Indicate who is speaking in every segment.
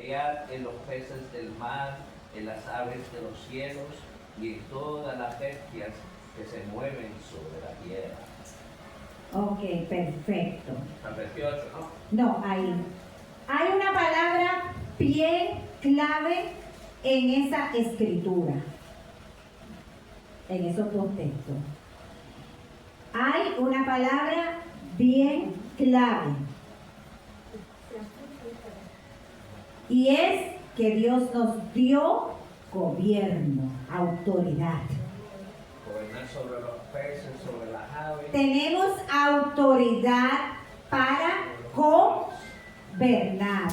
Speaker 1: confiad en los peces del mar, en las aves de los cielos y en todas las bestias que se mueven sobre la tierra.
Speaker 2: Ok, perfecto.
Speaker 1: Al 28, ¿no?
Speaker 2: No, ahí. Hay una palabra bien clave en esa escritura, en esos dos textos. Hay una palabra bien clave. Y es que Dios nos dio gobierno, autoridad.
Speaker 1: Gobernar sobre los peces, sobre las aves.
Speaker 2: Tenemos autoridad para gobernar.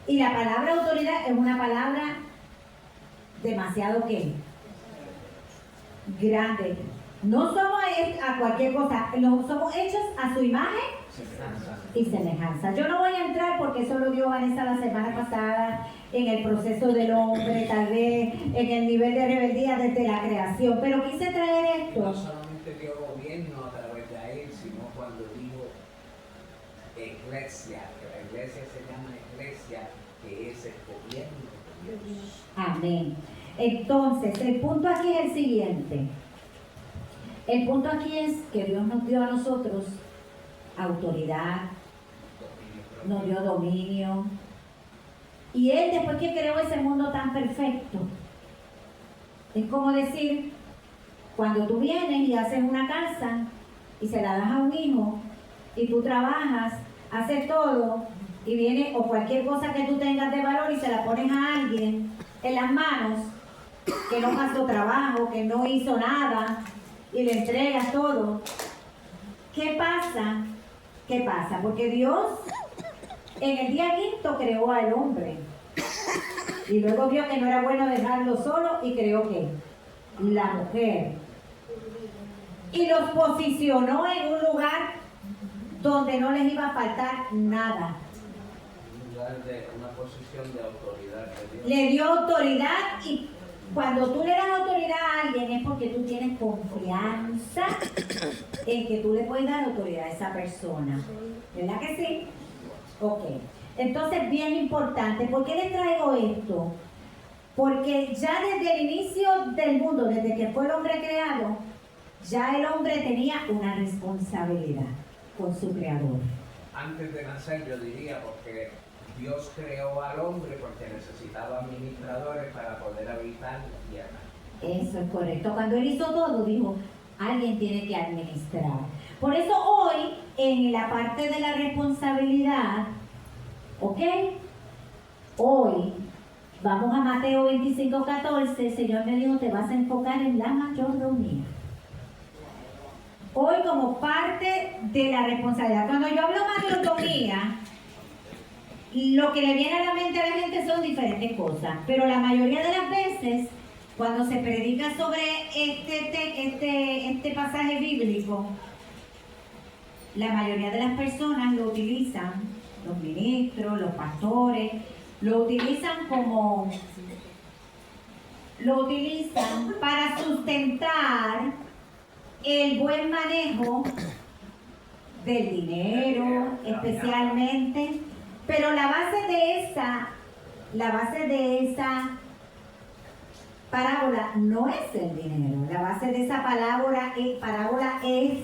Speaker 2: Y la palabra autoridad es una palabra demasiado ¿qué? Grande. No somos a cualquier cosa, no somos hechos a su imagen y semejanza. Yo no voy a entrar porque eso lo dio Vanessa la semana pasada en el proceso del hombre, tal vez en el nivel de rebeldía desde la creación, pero quise traer esto.
Speaker 1: No solamente dio gobierno a través de él, sino cuando dijo iglesia, que la iglesia se llama iglesia, que es el gobierno de Dios.
Speaker 2: Amén. Entonces, el punto aquí es el siguiente. El punto aquí es que Dios nos dio a nosotros autoridad, nos dio dominio. Y Él, después que creó ese mundo tan perfecto, es como decir, cuando tú vienes y haces una casa y se la das a un hijo y tú trabajas, haces todo y viene o cualquier cosa que tú tengas de valor y se la pones a alguien en las manos que no pasó trabajo, que no hizo nada y le entregas todo. ¿Qué pasa? ¿Qué pasa? Porque Dios en el día quinto creó al hombre y luego vio que no era bueno dejarlo solo y creó ¿qué? La mujer. Y los posicionó en un lugar donde no les iba a faltar nada.
Speaker 1: Un lugar de una posición de autoridad de Dios.
Speaker 2: Le dio autoridad y cuando tú le das autoridad a alguien es porque tú tienes confianza en que tú le puedes dar autoridad a esa persona. ¿Verdad que sí? Ok. Entonces, bien importante. ¿Por qué les traigo esto? Porque ya desde el inicio del mundo, desde que fue el hombre creado, ya el hombre tenía una responsabilidad con su creador.
Speaker 1: Antes de nacer, yo diría, porque Dios creó al hombre porque necesitaba administradores para poder habitar la tierra.
Speaker 2: Eso es correcto. Cuando Él hizo todo, dijo, alguien tiene que administrar. Por eso hoy, en la parte de la responsabilidad, ¿ok? Hoy, vamos a Mateo 25:14, el Señor me dijo, te vas a enfocar en la mayordomía. Hoy como parte de la responsabilidad. Cuando yo hablo mayordomía, lo que le viene a la mente a la gente son diferentes cosas, pero la mayoría de las veces, cuando se predica sobre este pasaje bíblico, la mayoría de las personas lo utilizan, los ministros, los pastores, lo utilizan para sustentar el buen manejo del dinero, especialmente. Pero la base de esa parábola no es el dinero. La base de esa parábola es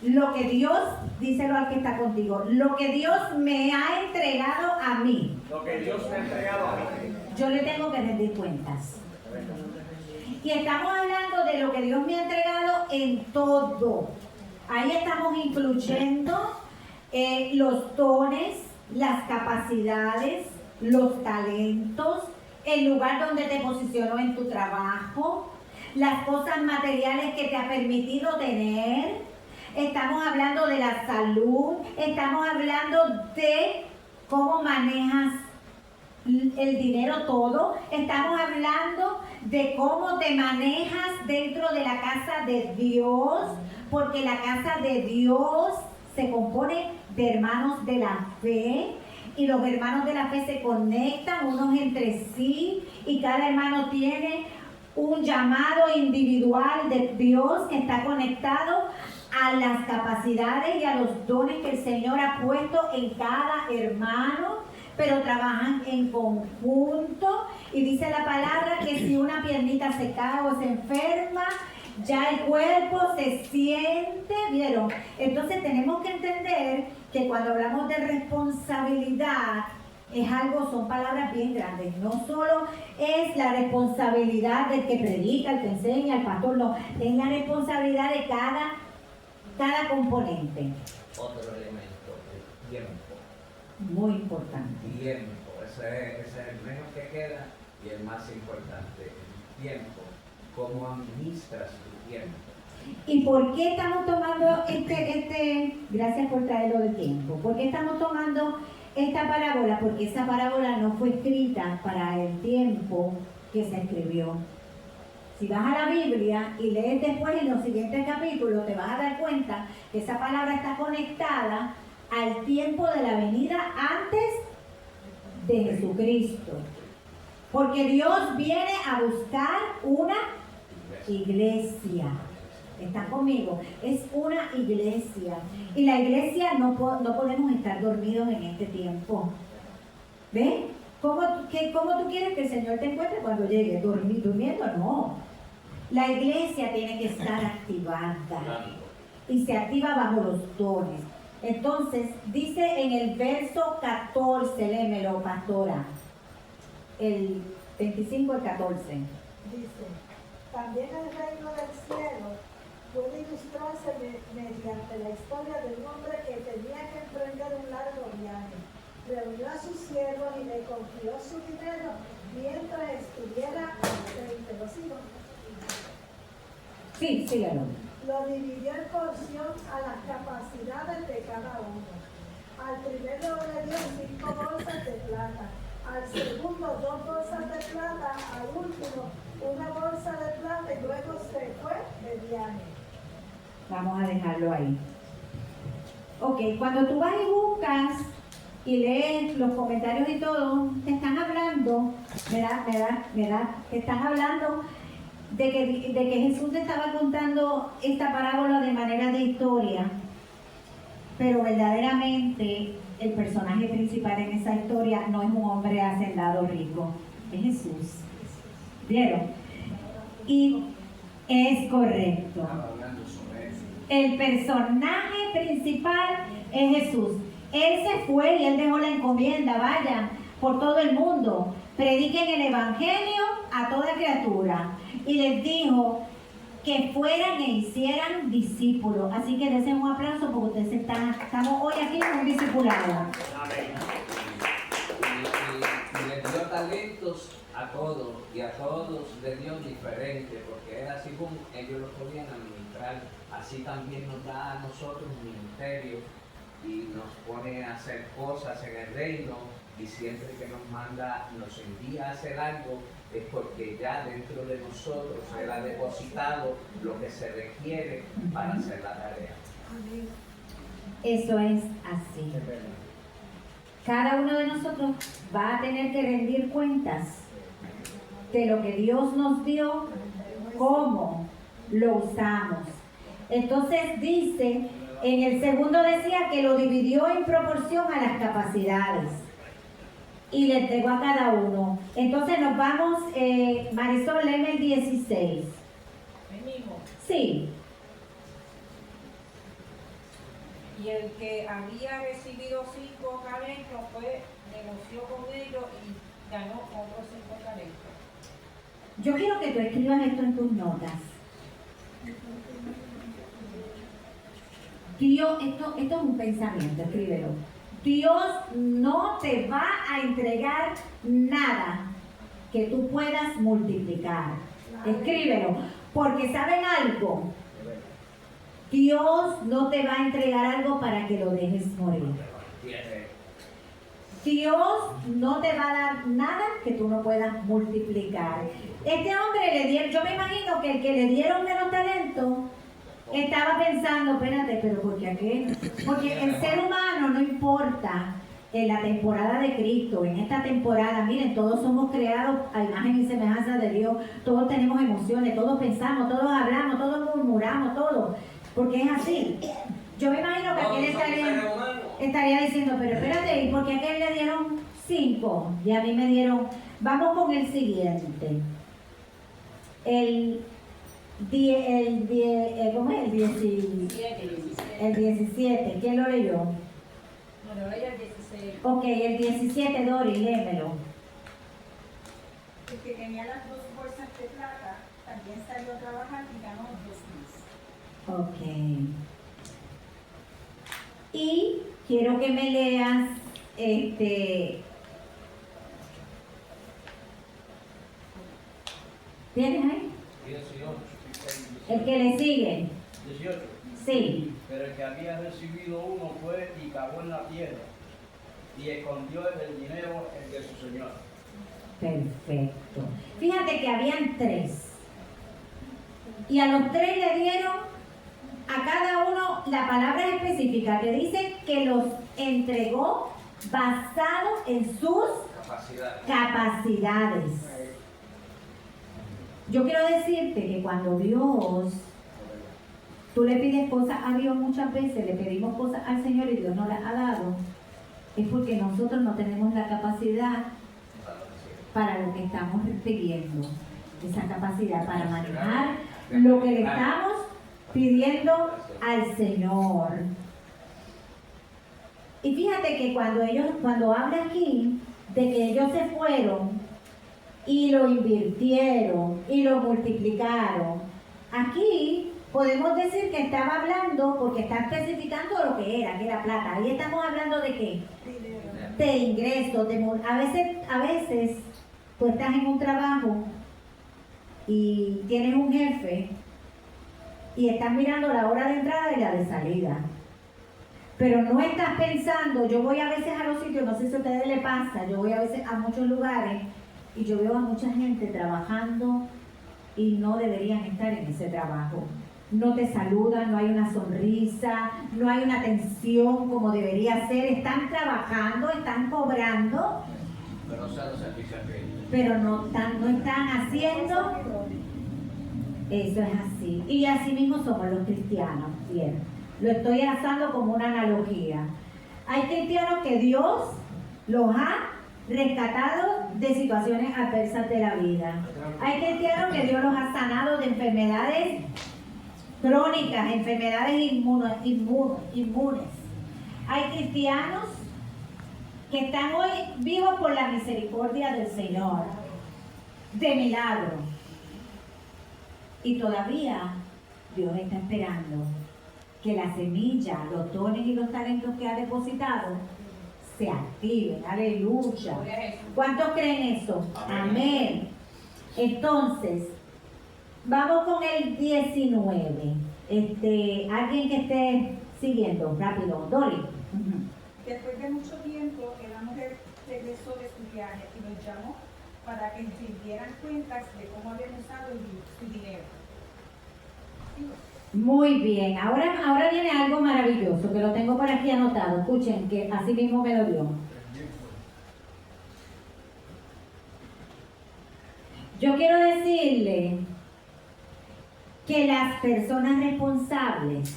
Speaker 2: lo que Dios, díselo al que está contigo, lo que Dios me ha entregado a mí.
Speaker 1: Lo que Dios me ha entregado a mí.
Speaker 2: Yo le tengo que rendir cuentas. Y estamos hablando de lo que Dios me ha entregado en todo. Ahí estamos incluyendo los dones, las capacidades, los talentos, el lugar donde te posicionó en tu trabajo, las cosas materiales que te ha permitido tener. Estamos hablando de la salud, estamos hablando de cómo manejas el dinero todo, estamos hablando de cómo te manejas dentro de la casa de Dios, porque la casa de Dios se compone de hermanos de la fe y los hermanos de la fe se conectan unos entre sí y cada hermano tiene un llamado individual de Dios que está conectado a las capacidades y a los dones que el Señor ha puesto en cada hermano. pero trabajan en conjunto y dice la palabra que si una piernita se cae o se enferma, ya el cuerpo se siente, ¿vieron? Entonces tenemos que entender que cuando hablamos de responsabilidad, es algo, son palabras bien grandes. No solo es la responsabilidad del que predica, el que enseña, el pastor, no. Es la responsabilidad de cada componente.
Speaker 1: Otro elemento, el tiempo.
Speaker 2: Muy importante.
Speaker 1: Tiempo, ese es el menos que queda y el más importante, el tiempo. ¿Cómo administras tu tiempo?
Speaker 2: ¿Y por qué estamos tomando gracias por traerlo del tiempo? ¿Por qué estamos tomando esta parábola? Porque esa parábola no fue escrita para el tiempo que se escribió. Si vas a la Biblia y lees después en los siguientes capítulos, te vas a dar cuenta que esa palabra está conectada al tiempo de la venida antes de Jesucristo. Porque Dios viene a buscar una iglesia. ¿Están conmigo? Es una iglesia. Y la iglesia no podemos estar dormidos en este tiempo. ¿Ves? ¿Cómo tú quieres que el Señor te encuentre cuando llegue? ¿Durmiendo? No. La iglesia tiene que estar activada. Y se activa bajo los dones. Entonces, dice en el verso 14, léemelo, pastora. El 25 al 14.
Speaker 3: Dice, también el reino del cielo puede ilustrarse mediante la historia de un hombre que tenía que emprender un largo viaje. Reunió a sus siervos y le confió su dinero mientras estuviera ausente. ¿Lo sigo?
Speaker 2: Sí, síguelo.
Speaker 3: Lo dividió en porción a las capacidades de cada uno. Al primero le dio 5 bolsas de plata, al segundo 2 bolsas de plata, al último 1 bolsa de plata y luego se fue de viaje.
Speaker 2: Vamos a dejarlo ahí. Ok, cuando tú vas y buscas y lees los comentarios y todo, te están hablando, ¿verdad? Te están hablando de que Jesús te estaba contando esta parábola de manera de historia, pero verdaderamente el personaje principal en esa historia no es un hombre hacendado rico, es Jesús. ¿Vieron? Y es correcto.
Speaker 1: Estaba hablando sobre eso.
Speaker 2: El personaje principal es Jesús. Él se fue y él dejó la encomienda, vayan por todo el mundo, prediquen el evangelio a toda criatura. Y les dijo que fueran e hicieran discípulos. Así que dense un aplauso porque ustedes estamos hoy aquí en un discipulado.
Speaker 1: Y les dio talentos a todos, y a todos les dio diferente, porque era así como ellos lo podían administrar. Así también nos da a nosotros un ministerio y nos pone a hacer cosas en el reino, y siempre que nos manda, nos envía a hacer algo, es porque ya dentro de nosotros Él ha depositado lo que se requiere para hacer la tarea.
Speaker 2: Eso es así. Cada uno de nosotros va a tener que rendir cuentas de lo que Dios nos dio, cómo lo usamos. Entonces dice, en el segundo decía que lo dividió en proporción a las capacidades y le entregó a cada uno. Entonces nos vamos, Marisol, léeme el 16.
Speaker 4: ¿El mismo?
Speaker 2: Sí.
Speaker 4: Y el que había recibido 5 talentos negoció con ellos y ganó otros 5 talentos.
Speaker 2: Yo quiero que tú escribas esto en tus notas. Dios, esto es un pensamiento, escríbelo. Dios no te va a entregar nada que tú puedas multiplicar. Escríbelo, porque ¿saben algo? Dios no te va a entregar algo para que lo dejes morir. Dios no te va a dar nada que tú no puedas multiplicar. Este hombre le dieron, yo me imagino que el que le dieron menos talento estaba pensando, espérate, pero ¿por qué aquel? Porque el ser humano no importa en la temporada de Cristo, en esta temporada, miren, todos somos creados a imagen y semejanza de Dios, todos tenemos emociones, todos pensamos, todos hablamos, todos murmuramos, todos, porque es así. Yo me imagino que aquel estaría diciendo, pero espérate, ¿y por qué a aquel le dieron 5, y a mí me dieron. Vamos con el siguiente. ¿Cómo es? El 17. ¿Quién lo leyó?
Speaker 4: No, lo leí el 16.
Speaker 2: Ok, el 17, Dori, léemelo.
Speaker 5: El que tenía las 2 bolsas de plata también salió a trabajar y ganó 2 más.
Speaker 2: Ok. Y quiero que me leas ¿Tienes ahí?
Speaker 6: 18.
Speaker 2: El que le sigue.
Speaker 6: 18.
Speaker 2: Sí.
Speaker 6: Pero el que había recibido uno fue y cavó en la tierra y escondió el dinero de su señor.
Speaker 2: Perfecto. Fíjate que habían 3. Y a los 3 le dieron a cada uno la palabra específica que dice que los entregó basado en sus capacidades. Yo quiero decirte que cuando tú le pides cosas a Dios, muchas veces le pedimos cosas al Señor y Dios no las ha dado, es porque nosotros no tenemos la capacidad para lo que estamos pidiendo, esa capacidad para manejar lo que le estamos pidiendo al Señor. Y fíjate que cuando habla aquí de que ellos se fueron y lo invirtieron y lo multiplicaron, aquí podemos decir que estaba hablando, porque está especificando lo que era plata. Ahí estamos hablando de qué? De ingresos, a veces tú estás en un trabajo y tienes un jefe y estás mirando la hora de entrada y la de salida. Pero no estás pensando, yo voy a veces a los sitios, no sé si a ustedes les pasa, yo voy a veces a muchos lugares y yo veo a mucha gente trabajando y no deberían estar en ese trabajo. No te saludan, no hay una sonrisa, no hay una atención como debería ser. Están trabajando, están cobrando, pero no están haciendo. Eso es así. Y así mismo somos los cristianos, ¿bien? Lo estoy usando como una analogía. Hay cristianos que Dios los ha rescatado de situaciones adversas de la vida. Hay cristianos que Dios los ha sanado de enfermedades crónicas, enfermedades inmunes. Hay cristianos que están hoy vivos por la misericordia del Señor, de milagro. Y todavía Dios está esperando que la semilla, los dones y los talentos que ha depositado se activen. Aleluya. ¿Cuántos creen eso? Amén. Entonces, vamos con el 19. Alguien que esté siguiendo, rápido. Dori.
Speaker 5: Después de mucho tiempo, la mujer regresó de su viaje y los llamó para que rindieran cuentas de cómo habían usado su dinero.
Speaker 2: Muy bien, ahora viene algo maravilloso que lo tengo por aquí anotado. Escuchen que así mismo me lo dio. Yo quiero decirle que las personas responsables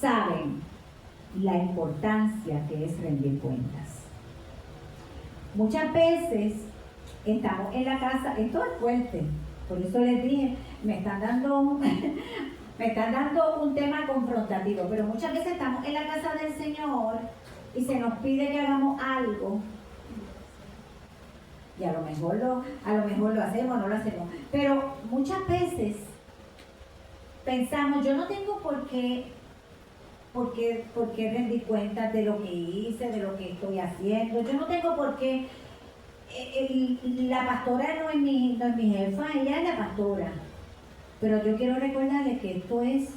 Speaker 2: saben la importancia que es rendir cuentas. Muchas veces estamos en la casa, esto es fuerte. Por eso les dije, me están dando un tema confrontativo, pero muchas veces estamos en la casa del Señor y se nos pide que hagamos algo. Y a lo mejor lo hacemos, no lo hacemos. Pero muchas veces pensamos, yo no tengo por qué rendir cuentas de lo que hice, de lo que estoy haciendo. Yo no tengo por qué. La pastora no es mi jefa, ella es la pastora. Pero yo quiero recordarles que esto es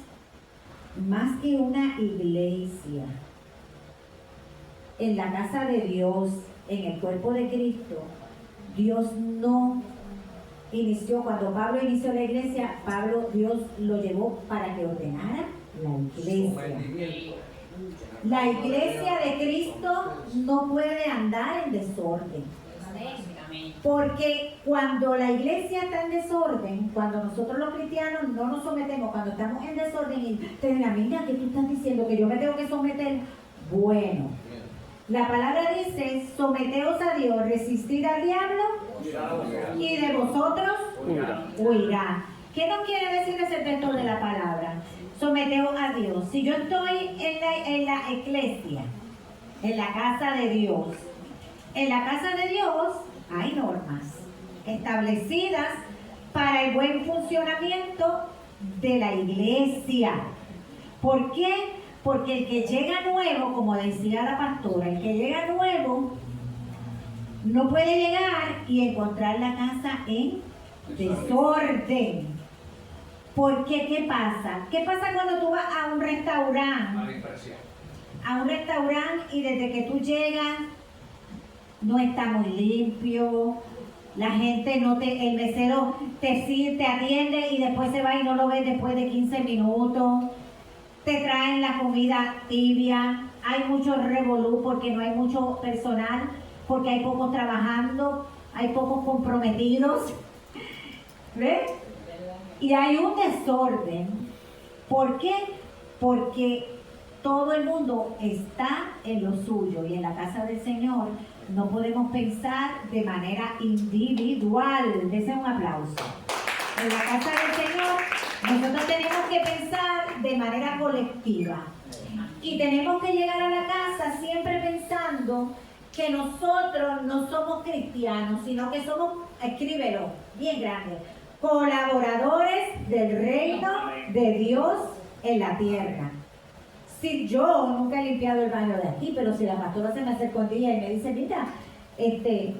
Speaker 2: más que una iglesia. En la casa de Dios, en el cuerpo de Cristo, Dios no inició, cuando Pablo inició la iglesia, Dios lo llevó para que ordenara la iglesia. La iglesia de Cristo no puede andar en desorden. Porque cuando la iglesia está en desorden, cuando nosotros los cristianos no nos sometemos, cuando estamos en desorden y te dirán, mira, ¿qué tú estás diciendo? Que yo me tengo que someter. Bueno, La palabra dice, someteos a Dios, resistid al diablo y de vosotros huirá. ¿Qué nos quiere decir ese texto de la palabra? Someteos a Dios. Si yo estoy en la iglesia, en la casa de Dios, en la casa de Dios hay normas establecidas para el buen funcionamiento de la iglesia. ¿Por qué? Porque el que llega nuevo, como decía la pastora, el que llega nuevo no puede llegar y encontrar la casa en desorden. Porque, ¿qué pasa? ¿Qué pasa cuando tú vas a un restaurante?
Speaker 1: Mala impresión.
Speaker 2: A un restaurante y desde que tú llegas no está muy limpio, la gente el mesero te atiende y después se va y no lo ves después de 15 minutos, te traen la comida tibia, hay mucho revolú porque no hay mucho personal, porque hay pocos trabajando, hay pocos comprometidos, ¿ves? Y hay un desorden. ¿Por qué? Porque todo el mundo está en lo suyo y en la casa del Señor no podemos pensar de manera individual. Desen un aplauso. En la casa del Señor nosotros tenemos que pensar de manera colectiva y tenemos que llegar a la casa siempre pensando que nosotros no somos cristianos, sino que somos, escríbelo, bien grande, colaboradores del reino de Dios en la tierra. Si yo nunca he limpiado el baño de aquí, pero si la pastora se me acercó un día y me dice, mira, ¿qué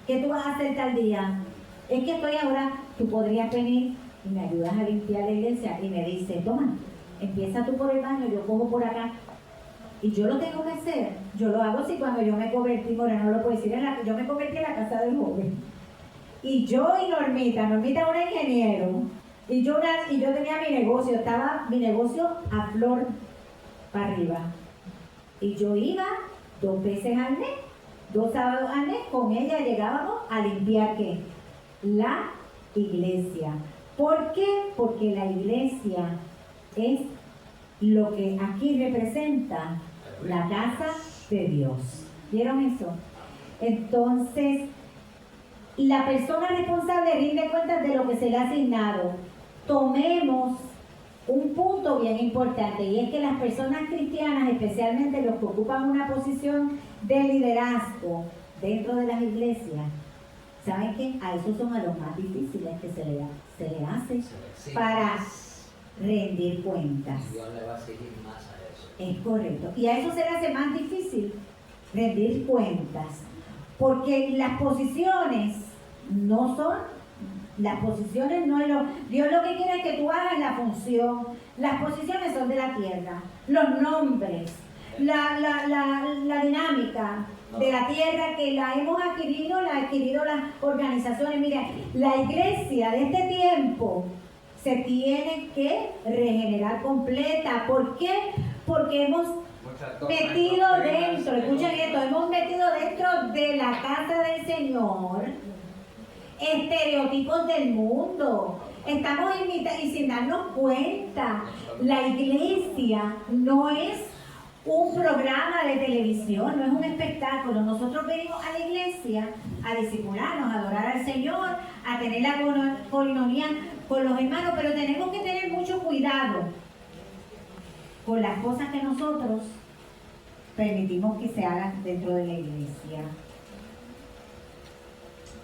Speaker 2: tú vas a hacer tal día? Es que estoy ahora, tú podrías venir y me ayudas a limpiar la iglesia. Y me dice, toma, empieza tú por el baño, yo cojo por acá. Y yo lo tengo que hacer. Yo lo hago si cuando yo me convertí, ahora no lo puedo decir, yo me convertí en la casa del joven. Y yo y Normita era ingeniero, y yo tenía mi negocio, estaba mi negocio a flor para arriba. Y yo iba 2 veces al mes, 2 sábados al mes, con ella llegábamos a limpiar ¿qué? La iglesia. ¿Por qué? Porque la iglesia es lo que aquí representa la casa de Dios. ¿Vieron eso? Entonces, la persona responsable rinde cuentas de lo que se le ha asignado. Tomemos un punto bien importante, y es que las personas cristianas, especialmente los que ocupan una posición de liderazgo dentro de las iglesias, ¿saben qué? A esos son a los más difíciles que se le hace para rendir cuentas.
Speaker 1: Dios le va a seguir más a eso.
Speaker 2: Es correcto. Y a eso se le hace más difícil rendir cuentas. Porque las posiciones no es lo... Dios lo que quiere es que tú hagas la función. Las posiciones son de la tierra. Los nombres, la dinámica de la tierra que la hemos adquirido, la han adquirido las organizaciones. Mira, la iglesia de este tiempo se tiene que regenerar completa. ¿Por qué? Porque hemos metido dentro, escuchen esto, hemos metido dentro de la casa del Señor estereotipos del mundo. Estamos y sin darnos cuenta, la iglesia no es un programa de televisión, no es un espectáculo. Nosotros venimos a la iglesia a discipularnos, a adorar al Señor, a tener la coinonía con los hermanos, pero tenemos que tener mucho cuidado con las cosas que nosotros permitimos que se hagan dentro de la iglesia.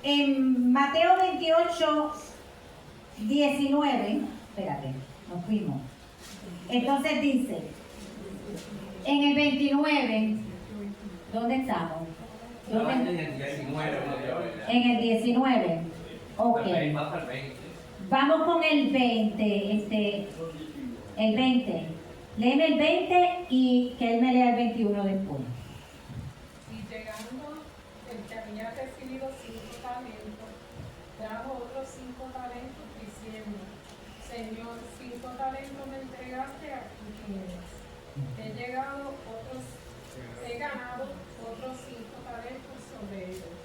Speaker 2: En Mateo 28, 19, espérate, nos fuimos. Entonces dice, en el 29, ¿dónde estamos?
Speaker 1: En el 19.
Speaker 2: En el 19, ok. Vamos con el 20, el 20. Léeme el 20 y que él me lea el 21 después.
Speaker 7: Y llegando el que había recibido 5 talentos, trajo otros 5 talentos diciendo, Señor, 5 talentos me entregaste, aquí tienes. He ganado otros 5 talentos sobre ellos.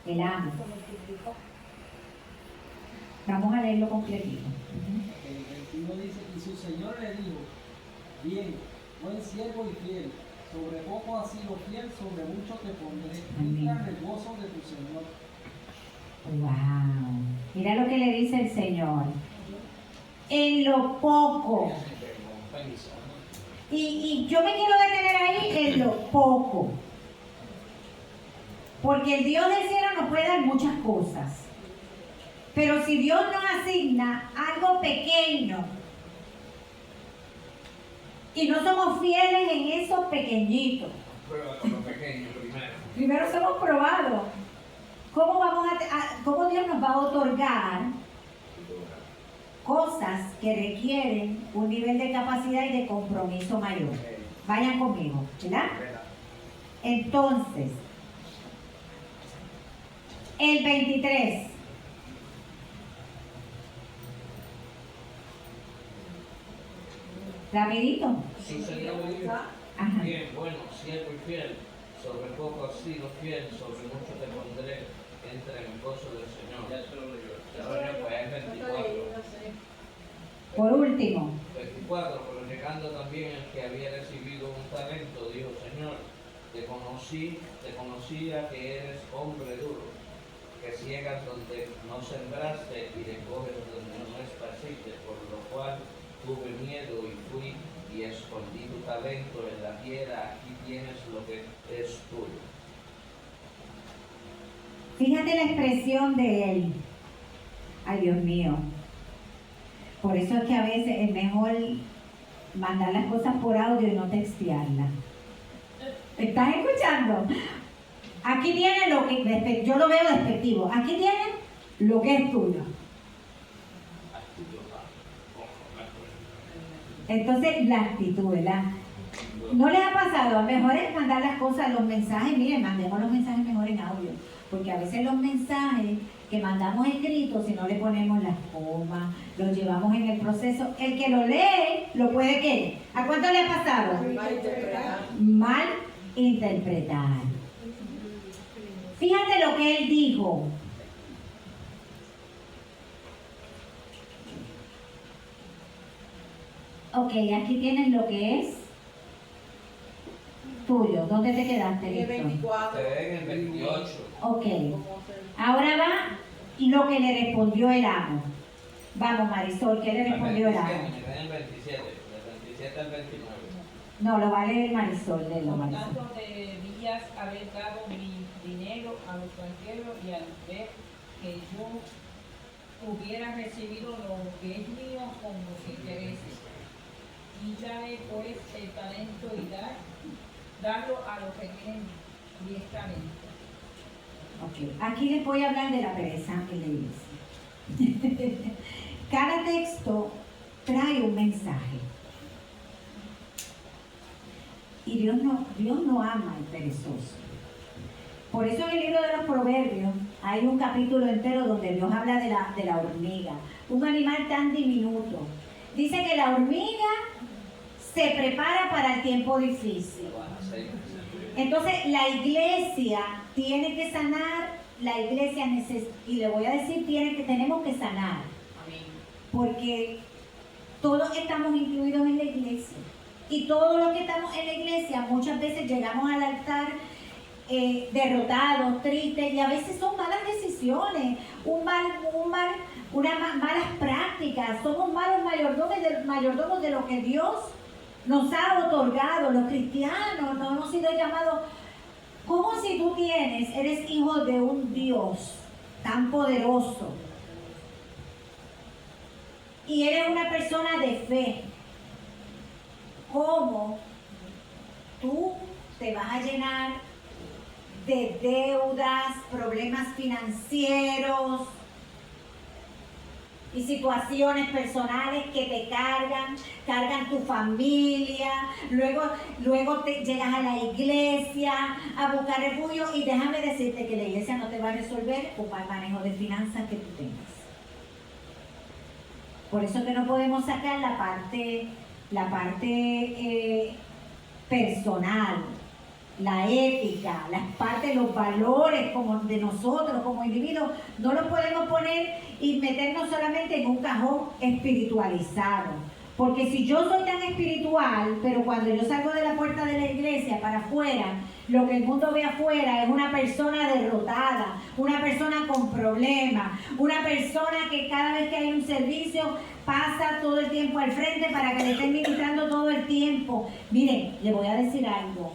Speaker 2: El amo. Vamos a leerlo completito.
Speaker 8: El 21 dice, y su señor le dijo, bien, buen siervo y fiel, Sobre poco has sido fiel, sobre mucho te pondré.
Speaker 2: Amén.
Speaker 8: Entra en el gozo de tu Señor.
Speaker 2: Wow. Mira lo que le dice el Señor. En lo poco. Y yo me quiero detener ahí en lo poco. Porque el Dios del cielo nos puede dar muchas cosas. Pero si Dios nos asigna algo pequeño y no somos fieles en esos pequeñitos,
Speaker 1: Prueba con lo pequeño primero.
Speaker 2: primero somos probados. ¿Cómo Dios nos va a otorgar cosas que requieren un nivel de capacidad y de compromiso mayor? Vayan conmigo, ¿verdad? Entonces, el 23. Rapidito.
Speaker 1: Su Señor dijo,
Speaker 2: Ajá.
Speaker 1: bien, bueno, siervo y fiel, sobre poco has sido fiel, sobre mucho te pondré, entra en el gozo del Señor. Ya se lo leyó. Ahora pues es 24.
Speaker 2: Por último,
Speaker 1: 24, pero llegando también el que había recibido un talento, dijo, Señor, te conocía que eres hombre duro, que ciegas donde no sembraste y recoges donde no esparciste, por lo cual tuve miedo y fui y escondí tu talento en la tierra, aquí tienes lo que es tuyo.
Speaker 2: fíjate la expresión de él. Ay, Dios mío. Por eso es que a veces es mejor mandar las cosas por audio y no textearlas. ¿Estás escuchando? Aquí tiene lo que, yo lo veo despectivo, aquí tiene lo que es tuyo. Entonces, la actitud, ¿verdad? ¿No les ha pasado? A lo mejor es mandar las cosas, los mensajes, miren, mandemos los mensajes mejor en audio, porque a veces los mensajes que mandamos escritos, si no le ponemos las comas, los llevamos en el proceso, el que lo lee, lo puede ¿qué? ¿A cuánto le ha pasado? Mal interpretar. Fíjate lo que él dijo. Ok, aquí tienes lo que es tuyo. ¿Dónde te quedaste, Víctor?
Speaker 1: Te ven en 28.
Speaker 2: Ok. Ahora va lo que le respondió el amo. Vamos, Marisol, ¿qué le respondió el amo?
Speaker 1: Me quedé en 27, del 27 al 29.
Speaker 2: No, lo va a leer Marisol, léelo,
Speaker 4: Por
Speaker 2: Marisol.
Speaker 4: tanto, debías haber dado mi dinero a los extranjeros y al ver que yo hubiera recibido lo que es mío con los intereses. Quítale pues el talento y darlo a los que tienen 10 talentos.
Speaker 2: Ok, aquí les voy a hablar de la pereza en la iglesia. Cada texto trae un mensaje. Y Dios no ama al perezoso. Por eso en el libro de los Proverbios hay un capítulo entero donde Dios habla de la hormiga, un animal tan diminuto. Dice que la hormiga se prepara para el tiempo difícil. Entonces la iglesia tiene que sanar, la iglesia y le voy a decir, tenemos que sanar. Porque todos estamos incluidos en la iglesia. Y todos los que estamos en la iglesia muchas veces llegamos al altar derrotados, tristes, y a veces son malas decisiones, malas prácticas, somos malos mayordomos de lo que Dios nos ha otorgado. Los cristianos no hemos sido llamados como si tú eres hijo de un Dios tan poderoso y eres una persona de fe. ¿Cómo tú te vas a llenar de deudas, problemas financieros y situaciones personales que te cargan tu familia, luego te llegas a la iglesia a buscar refugio, y déjame decirte que la iglesia no te va a resolver un mal manejo de finanzas que tú tengas. Por eso que no podemos sacar la parte personal, la ética, los valores como de nosotros como individuos, no los podemos poner y meternos solamente en un cajón espiritualizado, Porque si yo soy tan espiritual, pero cuando yo salgo de la puerta de la iglesia para afuera, lo que el mundo ve afuera es una persona derrotada, una persona con problemas, una persona que cada vez que hay un servicio pasa todo el tiempo al frente para que le estén ministrando todo el tiempo. Mire, le voy a decir algo.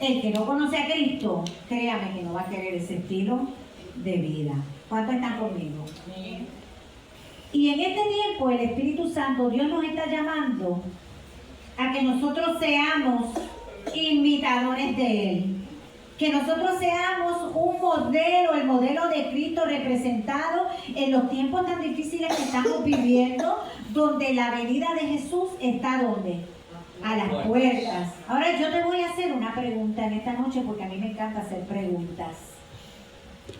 Speaker 2: El que no conoce a Cristo, créame que no va a querer ese estilo de vida. ¿Cuántos están conmigo?
Speaker 4: Sí.
Speaker 2: Y en este tiempo el Espíritu Santo, Dios nos está llamando a que nosotros seamos imitadores de Él. Que nosotros seamos un modelo, el modelo de Cristo representado en los tiempos tan difíciles que estamos viviendo, donde la venida de Jesús está ¿dónde? A las puertas. Ahora yo te voy a hacer una pregunta en esta noche porque a mí me encanta hacer preguntas.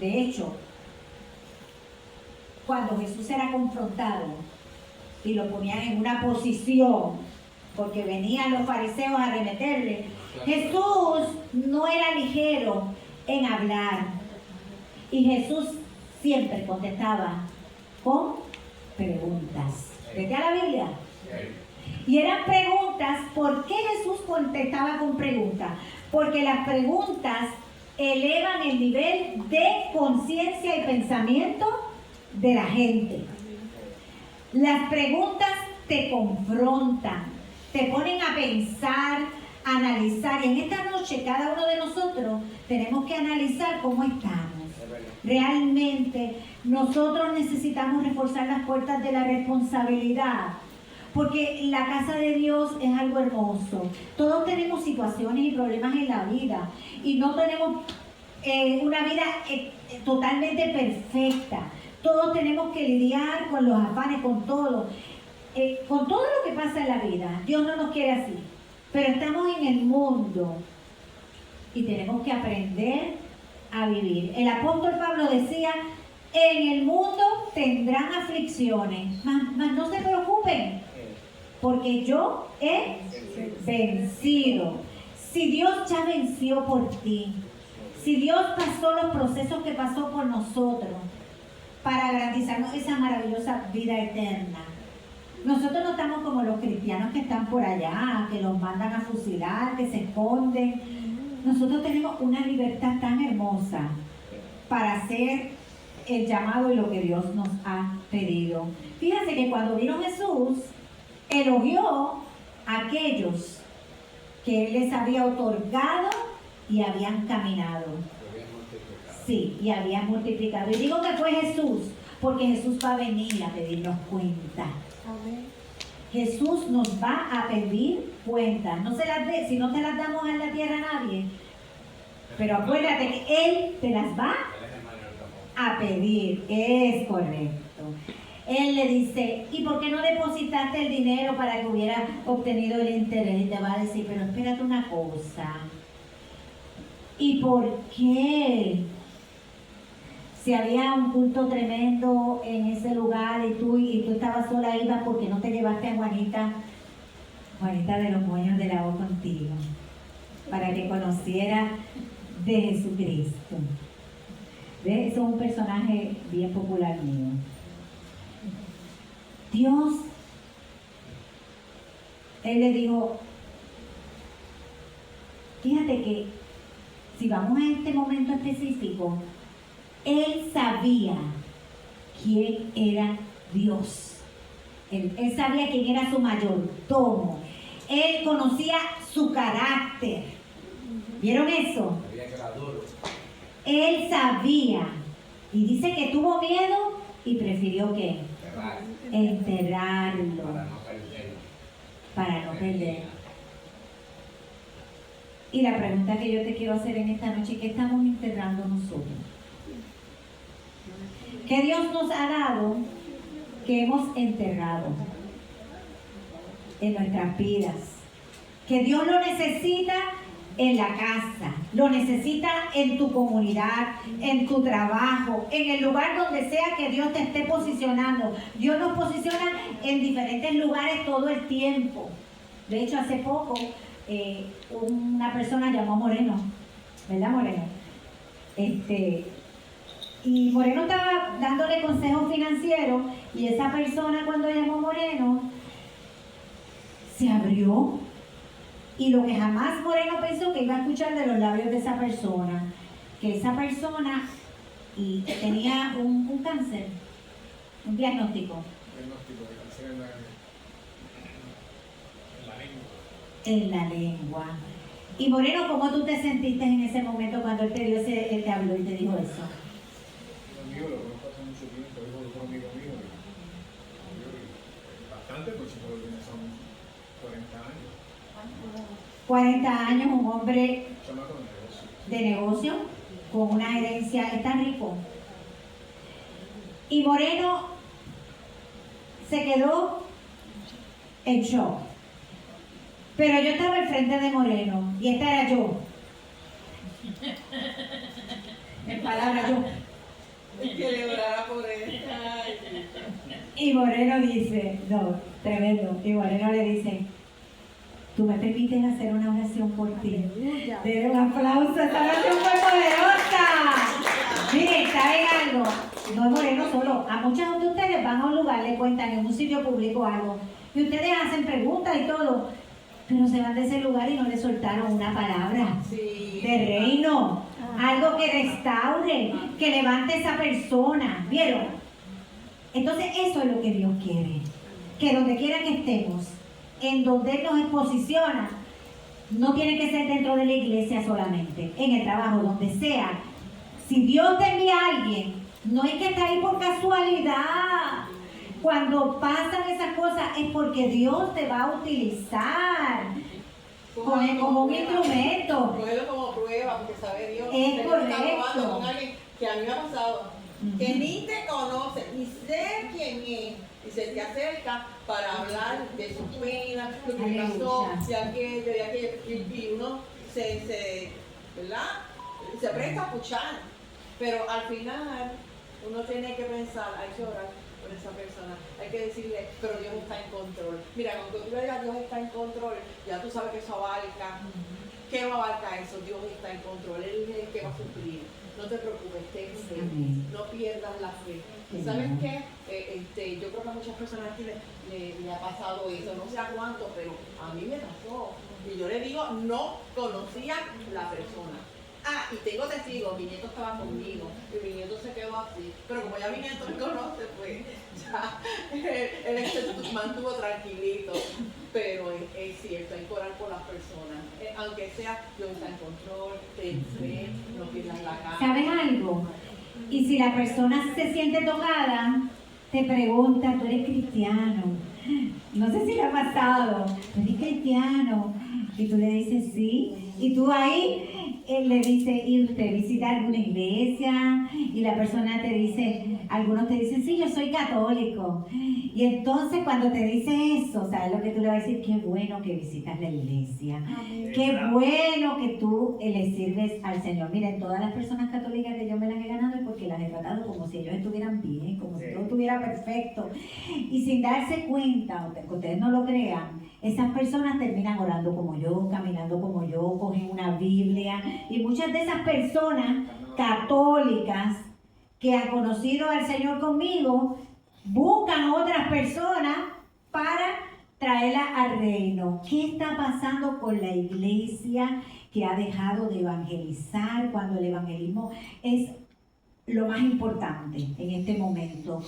Speaker 2: De hecho, cuando Jesús era confrontado y lo ponían en una posición, porque venían los fariseos a arremeterle, Jesús no era ligero en hablar. Y Jesús siempre contestaba con preguntas. Vete a la Biblia. Y eran preguntas. ¿Por qué Jesús contestaba con preguntas? Porque las preguntas elevan el nivel de conciencia y pensamiento de la gente. Las preguntas te confrontan, te ponen a pensar, a analizar. Y en esta noche cada uno de nosotros tenemos que analizar cómo estamos. Realmente nosotros necesitamos reforzar las puertas de la responsabilidad. Porque la casa de Dios es algo hermoso. Todos tenemos situaciones y problemas en la vida. Y no tenemos una vida totalmente perfecta. Todos tenemos que lidiar con los afanes, con todo lo que pasa en la vida. Dios no nos quiere así. Pero estamos en el mundo y tenemos que aprender a vivir. El apóstol Pablo decía, en el mundo tendrán aflicciones, mas no se preocupen, porque yo he vencido. Si Dios ya venció por ti, si Dios pasó los procesos que pasó por nosotros, para garantizarnos esa maravillosa vida eterna. Nosotros no estamos como los cristianos que están por allá, que los mandan a fusilar, que se esconden. Nosotros tenemos una libertad tan hermosa para hacer el llamado y lo que Dios nos ha pedido. Fíjense que cuando vino Jesús, elogió a aquellos que Él les había otorgado y habían caminado. Sí, y había multiplicado. Y digo que fue Jesús, porque Jesús va a venir a pedirnos cuenta.
Speaker 3: Amén.
Speaker 2: Jesús nos va a pedir cuenta. No se las dé, si no te las damos en la tierra a nadie. Pero acuérdate que Él te las va a pedir. Es correcto. Él le dice, ¿y por qué no depositaste el dinero para que hubiera obtenido el interés? Y te va a decir, pero espérate una cosa. ¿Y por qué? Si había un culto tremendo en ese lugar y tú estabas sola, ibas porque no te llevaste a Juanita de los Moños de la O contigo, para que conociera de Jesucristo. ¿Ves? Eso es un personaje bien popular mío. Dios, Él le dijo, fíjate que si vamos a este momento específico, Él sabía quién era Dios. Él sabía quién era su mayordomo. Él conocía su carácter. ¿Vieron eso? Él sabía. Y dice que tuvo miedo y prefirió ¿qué? Enterrarlo. Para no perderlo. Y la pregunta que yo te quiero hacer en esta noche, ¿qué estamos enterrando nosotros? ¿Qué Dios nos ha dado que hemos enterrado en nuestras vidas? Que Dios lo necesita en la casa, lo necesita en tu comunidad, en tu trabajo, en el lugar donde sea que Dios te esté posicionando. Dios nos posiciona en diferentes lugares todo el tiempo. De hecho, hace poco una persona llamó a Moreno, ¿verdad, Moreno? Y Moreno estaba dándole consejos financieros y esa persona cuando llamó a Moreno se abrió. Y lo que jamás Moreno pensó que iba a escuchar de los labios de esa persona, que esa persona tenía un cáncer, un diagnóstico.
Speaker 9: Diagnóstico de cáncer
Speaker 2: En la lengua. Y Moreno, ¿cómo tú te sentiste en ese momento cuando él te habló y te dijo eso?
Speaker 9: Un amigo, lo conozco hace mucho tiempo, es otro amigo mío. Bastante, pues si no lo tienes, son 40 años.
Speaker 2: 40 años, un hombre
Speaker 9: Chamaco de negocio.
Speaker 2: de negocio, con una herencia, está rico. Y Moreno se quedó en shock. Pero yo estaba al frente de Moreno y esta era yo. En palabras yo.
Speaker 4: Que le orara por él.
Speaker 2: Y Moreno dice, no, tremendo. Y Moreno le dice, ¿tú me permites hacer una oración por ti? Denle un aplauso, esta oración fue poderosa. Miren, ¿saben algo? No es Moreno solo. A muchos de ustedes van a un lugar, le cuentan en un sitio público algo. Y ustedes hacen preguntas y todo. Pero se van de ese lugar y no le soltaron una palabra de reino. Algo que restaure, que levante a esa persona. ¿Vieron? Entonces eso es lo que Dios quiere. Que donde quiera que estemos, en donde Él nos posiciona, no tiene que ser dentro de la iglesia solamente, en el trabajo, donde sea. Si Dios te envía a alguien, no es que está ahí por casualidad. Cuando pasan esas cosas es porque Dios te va a utilizar como un instrumento.
Speaker 10: Cógelo como prueba, porque sabe Dios.
Speaker 2: Es
Speaker 10: Tengo que estar
Speaker 2: correcto.
Speaker 10: probando con alguien que a mí me ha pasado, que ni te conoce, ni sé quién es, y se te acerca para hablar de sus penas, lo que le pasó, de aquello, y uno ¿verdad? Se presta a escuchar, pero al final uno tiene que pensar, hay que orar por esa persona, hay que decirle, pero Dios está en control. Mira, cuando tú le digas Dios está en control, ya tú sabes que eso abarca. ¿Qué no abarca eso? Dios está en control, Él es el que va a suplir. No te preocupes, ten fe, no pierdas la fe. ¿Sabes qué? Yo creo que a muchas personas aquí le ha pasado eso, no sé a cuánto, pero a mí me pasó. Y yo le digo, no conocía la persona. Ah, y tengo testigos, mi nieto estaba conmigo y mi nieto se quedó así. Pero como ya mi nieto me conoce, pues ya él se mantuvo tranquilito. Pero es cierto, hay que orar por las personas. Aunque sea, Dios está en control, ten fe, no pierdas la cara.
Speaker 2: ¿Sabes algo? Y si la persona se siente tocada, te pregunta, ¿tú eres cristiano? No sé si le ha pasado, ¿tú eres cristiano? Y tú le dices sí. Y tú ahí le dices, ¿y usted visita alguna iglesia? Y la persona te dice, algunos te dicen, sí, yo soy católico. Y entonces cuando te dice eso, ¿sabes lo que tú le vas a decir? Qué bueno que visitas la iglesia.
Speaker 3: Amén.
Speaker 2: Qué bueno que tú le sirves al Señor. Miren, todas las personas católicas que yo me las he ganado es porque las he tratado como si ellos estuvieran bien, como si todo estuviera perfecto. Y sin darse cuenta, aunque ustedes no lo crean, esas personas terminan orando como yo, caminando como yo, cogen una Biblia. Y muchas de esas personas católicas que han conocido al Señor conmigo, buscan otras personas para traerlas al reino. ¿Qué está pasando con la iglesia que ha dejado de evangelizar cuando el evangelismo es lo más importante en este momento?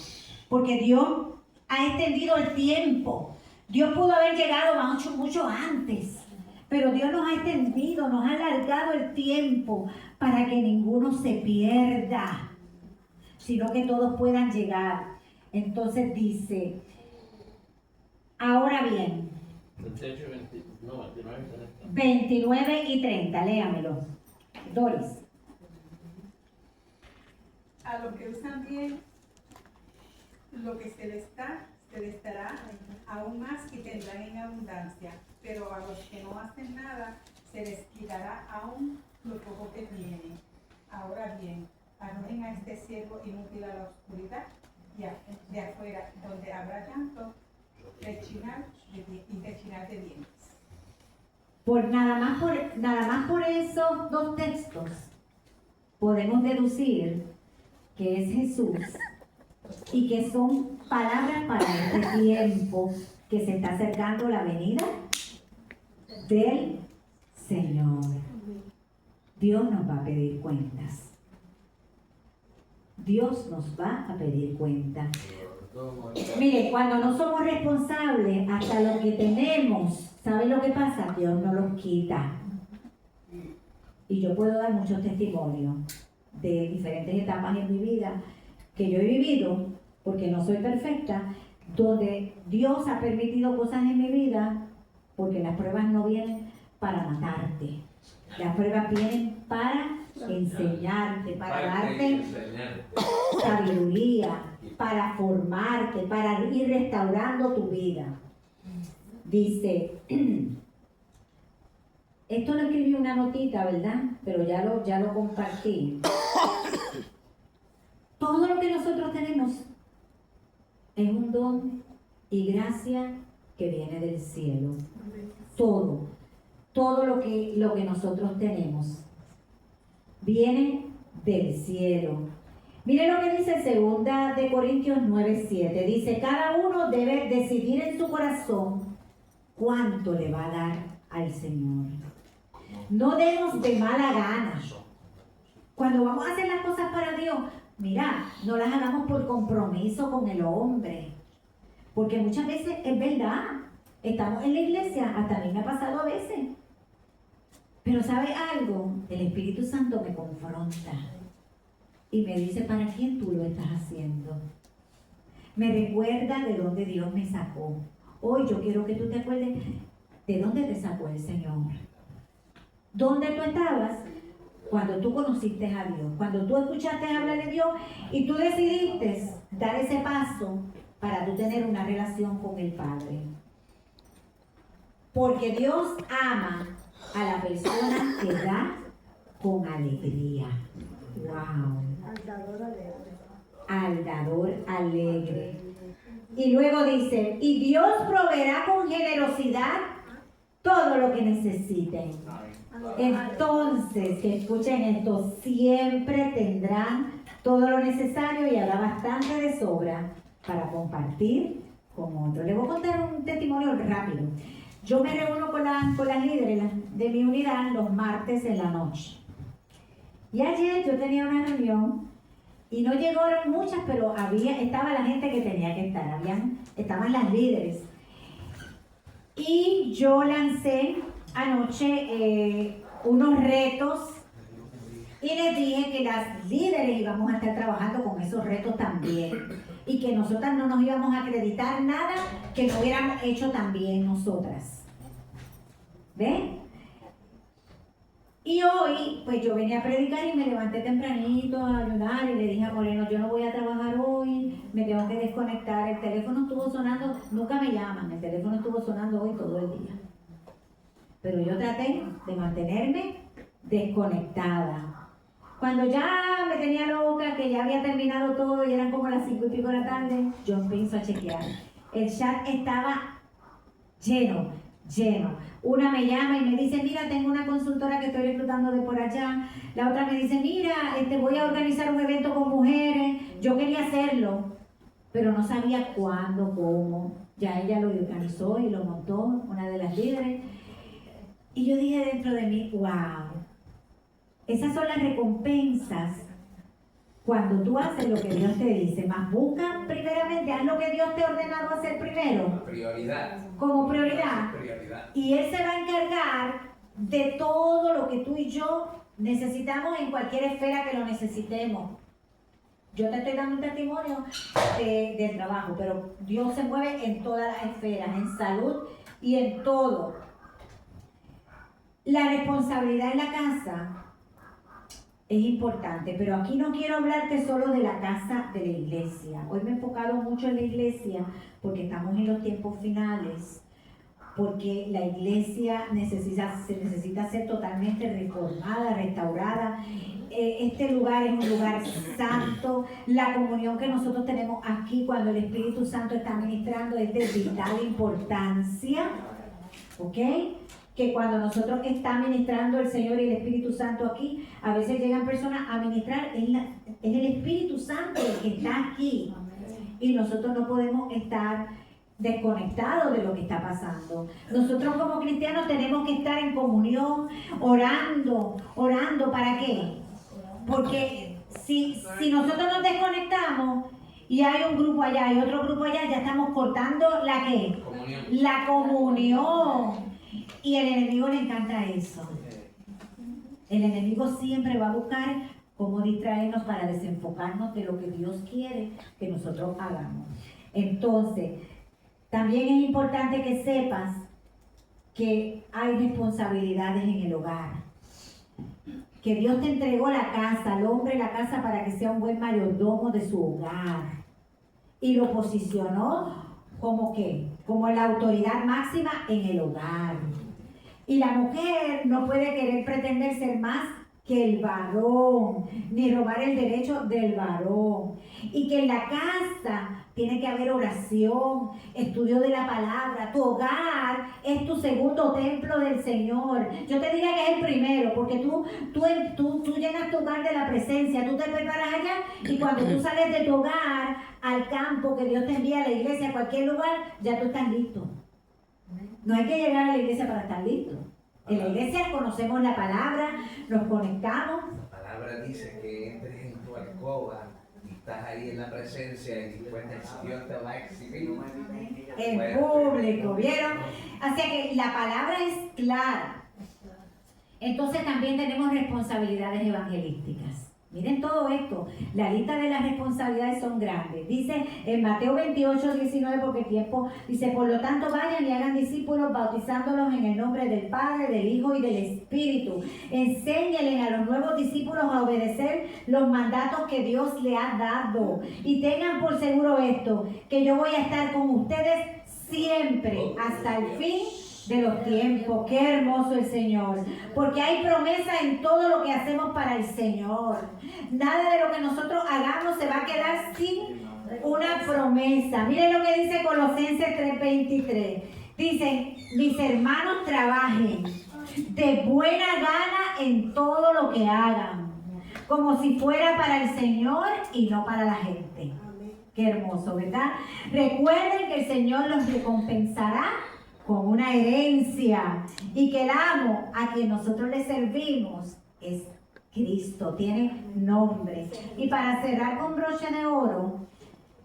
Speaker 2: Porque Dios ha extendido el tiempo. Dios pudo haber llegado mucho antes, pero Dios nos ha extendido, nos ha alargado el tiempo para que ninguno se pierda, sino que todos puedan llegar. Entonces dice, ahora bien, 29 y 30, léamelo. Doris.
Speaker 5: A los que usan bien lo que se les dará aún más y tendrán en abundancia, pero a los que no hacen nada se les quitará aún lo poco que tienen. Ahora bien, arrojen a este siervo inútil a la oscuridad de afuera, donde habrá llanto, rechinar de dientes.
Speaker 2: Nada más por esos dos textos podemos deducir que es Jesús y que son palabras para este tiempo que se está acercando la venida del Señor. Dios nos va a pedir cuentas. Dios nos va a pedir cuentas. Mire, cuando no somos responsables, hasta lo que tenemos, ¿sabe lo que pasa? Dios nos los quita. Y yo puedo dar muchos testimonios de diferentes etapas en mi vida que yo he vivido, porque no soy perfecta, donde Dios ha permitido cosas en mi vida, porque las pruebas no vienen para matarte. Las pruebas vienen para enseñarte, para darte sabiduría, para formarte, para ir restaurando tu vida. Dice, esto lo escribí una notita, ¿verdad? Pero ya lo compartí. Todo lo que nosotros tenemos es un don y gracia que viene del cielo. Todo lo que nosotros tenemos viene del cielo. Mire lo que dice 2 de Corintios 9:7. Dice, cada uno debe decidir en su corazón cuánto le va a dar al Señor. No demos de mala gana. Cuando vamos a hacer las cosas para Dios, mira, no las hagamos por compromiso con el hombre. Porque muchas veces es verdad. Estamos en la iglesia, hasta a mí me ha pasado a veces. Pero ¿sabe algo? El Espíritu Santo me confronta y me dice, ¿para quién tú lo estás haciendo? Me recuerda de dónde Dios me sacó. Hoy yo quiero que tú te acuerdes de dónde te sacó el Señor. ¿Dónde tú estabas cuando tú conociste a Dios? Cuando tú escuchaste hablar de Dios y tú decidiste dar ese paso para tú tener una relación con el Padre. Porque Dios ama a la persona que da con alegría. ¡Wow! Al dador alegre. Y luego dice, y Dios proveerá con generosidad todo lo que necesiten. Entonces, que escuchen esto, siempre tendrán todo lo necesario y habrá bastante de sobra para compartir con otros. Les voy a contar un testimonio rápido. Yo me reúno con las líderes de mi unidad los martes en la noche. Y ayer yo tenía una reunión y no llegaron muchas, pero estaba la gente que tenía que estar, estaban las líderes. Y yo lancé anoche unos retos y les dije que las líderes íbamos a estar trabajando con esos retos también y que nosotras no nos íbamos a acreditar nada que no hubiéramos hecho también nosotras. ¿Ven? Y hoy, pues yo venía a predicar y me levanté tempranito a ayudar y le dije a Moreno, yo no voy a trabajar hoy, me tengo que desconectar. El teléfono estuvo sonando, nunca me llaman, el teléfono estuvo sonando hoy todo el día. Pero yo traté de mantenerme desconectada. Cuando ya me tenía loca, que ya había terminado todo y eran como las 5 y pico de la tarde, yo empiezo a chequear. El chat estaba lleno. Una me llama y me dice, mira, tengo una consultora que estoy reclutando de por allá. La otra me dice, mira, voy a organizar un evento con mujeres. Yo quería hacerlo, pero no sabía cuándo, cómo. Ya ella lo organizó y lo montó, una de las líderes. Y yo dije dentro de mí, wow, esas son las recompensas cuando tú haces lo que Dios te dice. Más busca primeramente, haz lo que Dios te ha ordenado hacer primero.
Speaker 1: Prioridad.
Speaker 2: Como prioridad. Y Él se va a encargar de todo lo que tú y yo necesitamos en cualquier esfera que lo necesitemos. Yo te estoy dando un testimonio del trabajo, pero Dios se mueve en todas las esferas, en salud y en todo. La responsabilidad en la casa es importante, pero aquí no quiero hablarte solo de la casa de la iglesia. Hoy me he enfocado mucho en la iglesia porque estamos en los tiempos finales, porque la iglesia se necesita ser totalmente reformada, restaurada. Este lugar es un lugar santo. La comunión que nosotros tenemos aquí cuando el Espíritu Santo está ministrando es de vital importancia, ¿ok? Que cuando nosotros está ministrando el Señor y el Espíritu Santo aquí, a veces llegan personas a ministrar, es el Espíritu Santo el que está aquí. Y nosotros no podemos estar desconectados de lo que está pasando. Nosotros como cristianos tenemos que estar en comunión, orando. ¿Para qué? Porque si nosotros nos desconectamos y hay un grupo allá y otro grupo allá, ya estamos cortando ¿la qué?
Speaker 1: Comunión.
Speaker 2: La comunión. Y al enemigo le encanta eso. El enemigo siempre va a buscar cómo distraernos para desenfocarnos de lo que Dios quiere que nosotros hagamos. Entonces, también es importante que sepas que hay responsabilidades en el hogar. Que Dios te entregó la casa, al hombre la casa para que sea un buen mayordomo de su hogar. Y lo posicionó como ¿qué? Como la autoridad máxima en el hogar. Y la mujer no puede querer pretender ser más que el varón, ni robar el derecho del varón. Y que en la casa tiene que haber oración, estudio de la palabra. Tu hogar es tu segundo templo del Señor. Yo te diría que es el primero, porque tú llenas tu hogar de la presencia, tú te preparas allá y cuando tú sales de tu hogar al campo que Dios te envía, a la iglesia, a cualquier lugar, ya tú estás listo. No hay que llegar a la iglesia para estar listo. En la iglesia conocemos la palabra, nos conectamos.
Speaker 1: La palabra dice que entres en tu alcoba y estás ahí en la presencia y después Dios te va a exhibir.
Speaker 2: En público, ¿vieron? Así que la palabra es clara. Entonces también tenemos responsabilidades evangelísticas. Miren todo esto, la lista de las responsabilidades son grandes. Dice en Mateo 28, 19, porque el tiempo dice, por lo tanto vayan y hagan discípulos bautizándolos en el nombre del Padre, del Hijo y del Espíritu. Enséñenles a los nuevos discípulos a obedecer los mandatos que Dios le ha dado. Y tengan por seguro esto, que yo voy a estar con ustedes siempre hasta el fin de los tiempos. Qué hermoso el Señor, porque hay promesa en todo lo que hacemos para el Señor. Nada de lo que nosotros hagamos se va a quedar sin una promesa. Miren lo que dice Colosenses 3:23. Dicen, mis hermanos, trabajen de buena gana en todo lo que hagan, como si fuera para el Señor y no para la gente. Qué hermoso, ¿verdad? Recuerden que el Señor los recompensará con una herencia y que el amo a quien nosotros le servimos es Cristo, tiene nombre. Y para cerrar con broche de oro,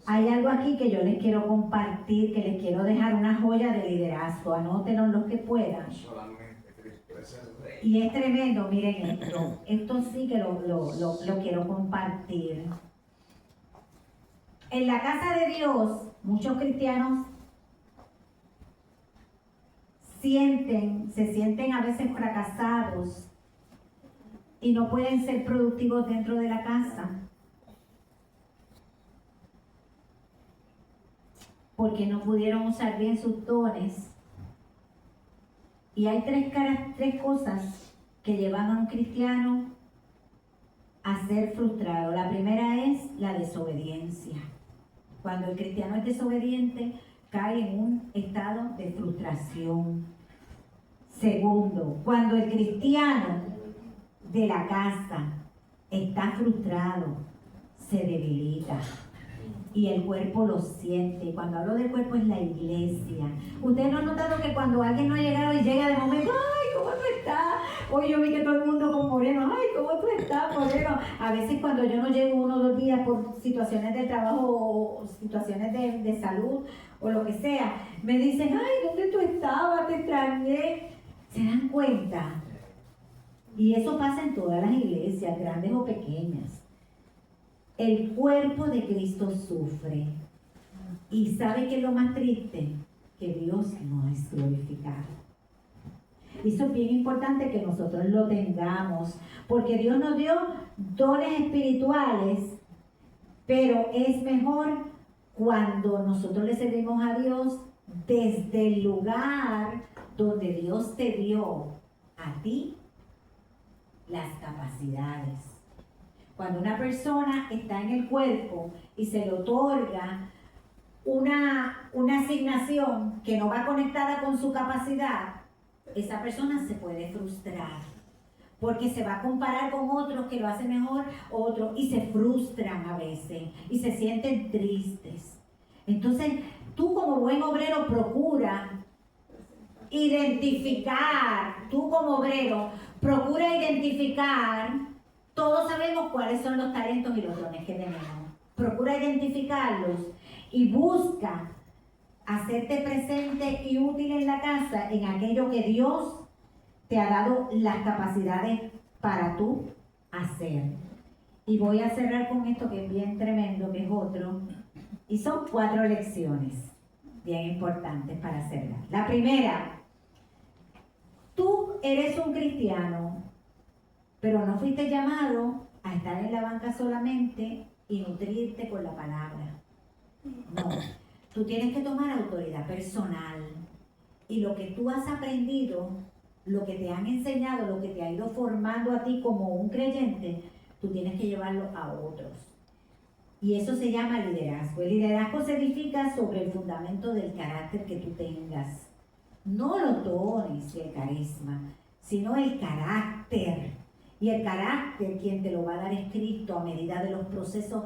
Speaker 2: hay algo aquí que yo les quiero compartir, que les quiero dejar una joya de liderazgo. Anótenlo los que puedan.
Speaker 1: Solamente Cristo es el Rey.
Speaker 2: Y es tremendo, miren esto. Esto sí que lo quiero compartir. En la casa de Dios, muchos cristianos se sienten a veces fracasados y no pueden ser productivos dentro de la casa porque no pudieron usar bien sus dones. Y hay tres cosas que llevan a un cristiano a ser frustrado. La primera es la desobediencia. Cuando el cristiano es desobediente, cae en un estado de frustración. Segundo, cuando el cristiano de la casa está frustrado, se debilita y el cuerpo lo siente. Cuando hablo del cuerpo es la iglesia. Ustedes no han notado que cuando alguien no ha llegado y llega de momento, ¡ay, cómo tú estás! Hoy yo vi que todo el mundo con Moreno, ¡ay, cómo tú estás, Moreno! A veces cuando yo no llego 1 o 2 días por situaciones de trabajo o situaciones de salud o lo que sea, me dicen, ¡ay, dónde tú estabas! Te extrañé. ¿Se dan cuenta? Y eso pasa en todas las iglesias, grandes o pequeñas. El cuerpo de Cristo sufre. ¿Y sabe qué es lo más triste? Que Dios no es glorificado. Eso es bien importante que nosotros lo tengamos, porque Dios nos dio dones espirituales, pero es mejor cuando nosotros le servimos a Dios desde el lugar donde Dios te dio a ti las capacidades. Cuando una persona está en el cuerpo y se le otorga una asignación que no va conectada con su capacidad, esa persona se puede frustrar porque se va a comparar con otros que lo hacen mejor, otros, y se frustran a veces y se sienten tristes. Entonces, tú como buen obrero procura identificar, todos sabemos cuáles son los talentos y los dones que tenemos. Procura identificarlos y busca hacerte presente y útil en la casa en aquello que Dios te ha dado las capacidades para tú hacer. Y voy a cerrar con esto que es bien tremendo, que es otro. Y son 4 lecciones bien importantes para hacerlas. La primera, tú eres un cristiano, pero no fuiste llamado a estar en la banca solamente y nutrirte con la palabra. No, tú tienes que tomar autoridad personal. Y lo que tú has aprendido, lo que te han enseñado, lo que te ha ido formando a ti como un creyente, tú tienes que llevarlo a otros. Y eso se llama liderazgo. El liderazgo se edifica sobre el fundamento del carácter que tú tengas. No los dones y el carisma, sino el carácter. Y el carácter, quien te lo va a dar es Cristo a medida de los procesos.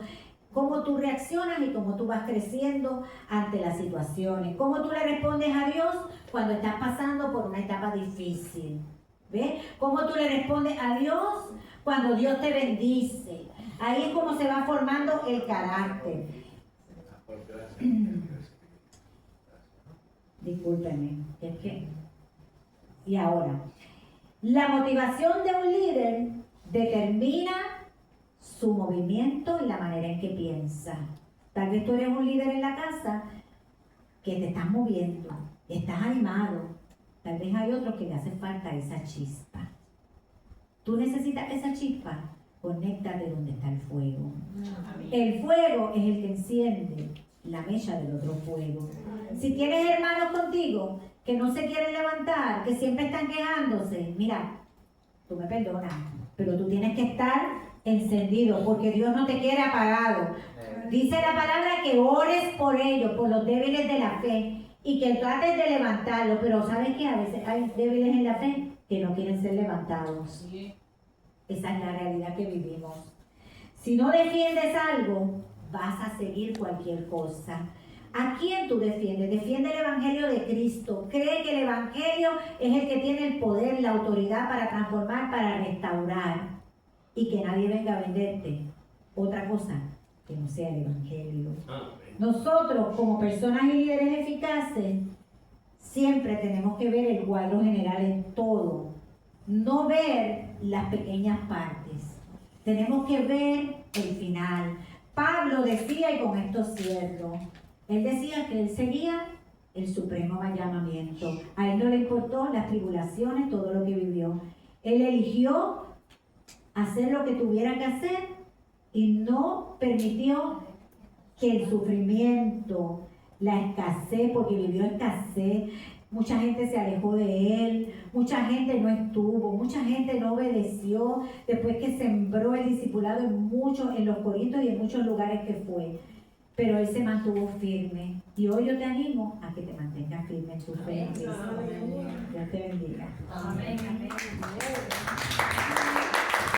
Speaker 2: Cómo tú reaccionas y cómo tú vas creciendo ante las situaciones. Cómo tú le respondes a Dios cuando estás pasando por una etapa difícil. ¿Ves? Cómo tú le respondes a Dios cuando Dios te bendice. Ahí es como se va formando el carácter. Discúlpenme, es que... Y ahora, la motivación de un líder determina su movimiento y la manera en que piensa. Tal vez tú eres un líder en la casa que te estás moviendo, estás animado. Tal vez hay otros que le hace falta esa chispa. Tú necesitas esa chispa, conéctate donde está el fuego. El fuego es el que enciende la mecha del otro fuego. Si tienes hermanos contigo que no se quieren levantar, que siempre están quejándose, mira, tú me perdonas, pero tú tienes que estar encendido, porque Dios no te quiere apagado. Dice la palabra que ores por ellos, por los débiles de la fe, y que trates de levantarlos, pero ¿sabes qué? A veces hay débiles en la fe que no quieren ser levantados. Esa es la realidad que vivimos. Si no defiendes algo, vas a seguir cualquier cosa. ¿A quién tú defiendes? Defiende el Evangelio de Cristo. Cree que el Evangelio es el que tiene el poder, la autoridad para transformar, para restaurar. Y que nadie venga a venderte otra cosa que no sea el Evangelio. Nosotros, como personas y líderes eficaces, siempre tenemos que ver el cuadro general en todo. No ver las pequeñas partes. Tenemos que ver el final. Pablo decía, y con esto cierro, él decía que él seguía el supremo llamamiento. A él no le importó las tribulaciones, todo lo que vivió. Él eligió hacer lo que tuviera que hacer y no permitió que el sufrimiento, la escasez, porque vivió escasez, mucha gente se alejó de él, mucha gente no estuvo, mucha gente no obedeció después que sembró el discipulado en los Corintios y en muchos lugares que fue. Pero él se mantuvo firme. Y hoy yo te animo a que te mantengas firme en tu fe. Dios te bendiga. Amén. Amén.